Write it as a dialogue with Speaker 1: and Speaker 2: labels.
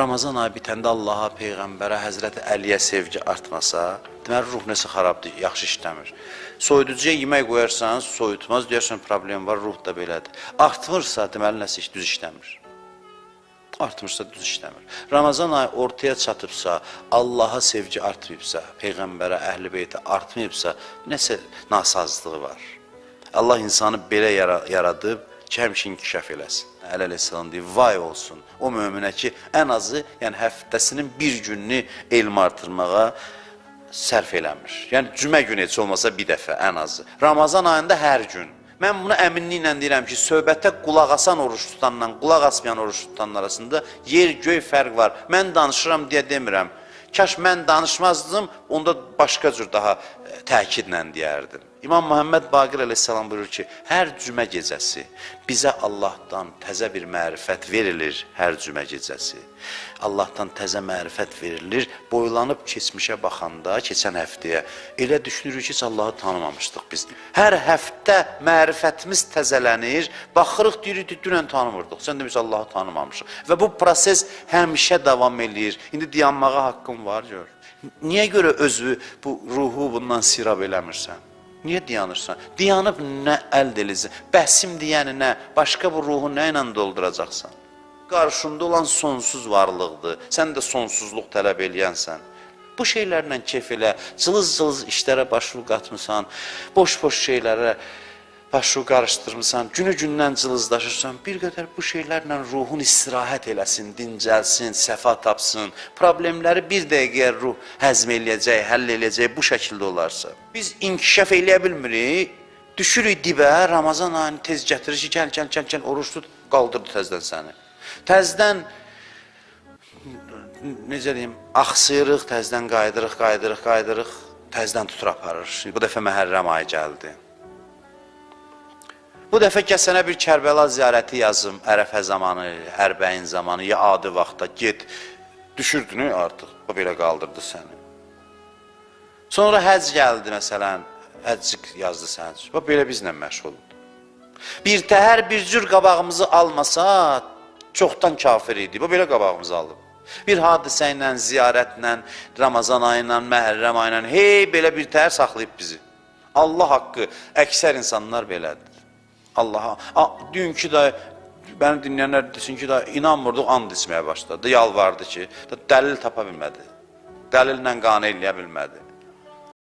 Speaker 1: Ramazan ayı bitəndə Allaha, Peyğəmbərə, Həzrəti Əliyə sevgi artmasa, deməli ruh nəsə xarabdır, yaxşı işləmir. Soyuducuya yemək qoyarsan, soyutmaz, deyərsən problem var, ruh da belədir. Artmırsa, deməli nəsə düz işləmir. Artmırsa düz işləmir. Ramazan ayı ortaya çatıbsa, Allaha sevgi artmayıbsa, Peyğəmbərə, Əhl-i Beytə artmayıbsa, nəsə nasazlığı var. Allah insanı belə yaradıb ki, həmişə inkişaf eləsin. Əli əleyhissalam deyir, vay olsun o möminə ki, ən azı, yəni həftəsinin bir gününü elm artırmağa sərf eləmir. Yəni cümə günü heç olmasa bir dəfə ən azı. Ramazan ayında hər gün. Mən bunu əminliklə deyirəm ki, söhbətə qulaq asan oruç tutanla qulaq asmayan oruç tutanlar arasında yer-göy fərq var. Mən danışıram deyə demirəm. Kaş mən danışmazdım, onda başqa cür daha təkidlə deyərdim. İmam Muhammed Baqir əleyhissalam buyurur ki, hər cümə gecəsi bizə Allahdan təzə bir mərifət verilir, hər cümə gecəsi. Allahdan təzə mərifət verilir, boylanıb keçmişə baxanda, keçən həftəyə, elə düşünürük ki, Allahı tanımamışdıq biz. Hər həftə mərifətimiz təzələnir, baxırıq, deyirik, dünən tanımırdıq, sən demiş Allahı tanımamışıq. Və bu proses həmişə davam edir. İndi dayanmağa haqqım var, gör. Niyə görə özü, bu ruhu bundan sirab eləmirsən? Niyə dayanırsan? Dayanıb nə əldə edəcəksən? Bəsim deyəni nə? Başqa bu ruhu nə ilə dolduracaqsan? Qarşında olan sonsuz varlıqdır. Sən də sonsuzluq tələb eləyənsən. Bu şeylərlə keyf elə, cılız-cılız işlərə başvuru qatmısan, boş-boş şeylərə başvuru qarışdırmısan, günü-gündən cılızlaşırsan, bir qədər bu şeylərlə ruhun istirahət eləsin, dincəlsin, səfa tapsın, problemləri bir dəqiqəyə ruh həzm eləyəcək, həll eləyəcək, bu şəkildə olarsa. Biz inkişaf eləyə bilmirik, düşürük dibə, Ramazan ayını tez gətirir ki, gəl, oruç tut, qaldırdı təzdən səni. Təzdən, necə deyim, axsıyırıq, təzdən qaydırıq, təzdən tutur aparır. Bu dəfə Məhərrəm ayı gəldi. Bu dəfə kəsənə bir Kərbəla ziyarəti yazım, Ərəfə zamanı, Hərbəyin zamanı, ya adi vaxtda get, düşürdün artıq, o belə qaldırdı səni. Sonra həcc gəldi, məsələn, həccik yazdı səni, o belə bizlə məşğuldur. Bir təhər bir cür qabağımızı almasa, çoxdan kafir idi, bu belə qabağımızı alıb. Bir hadisə ilə, ziyarətlə, Ramazan ayı ilə, Məhərrəm ayı ilə, hey, belə bir təhər saxlayıb bizi. Allah haqqı, əksər insanlar belədir. Allaha, dünkü də, bəni dinləyənlər desin ki, inanmırdıq, and içməyə başladı, yalvardı ki, dəlil tapa bilmədi, dəlillə qane eləyə bilmədi.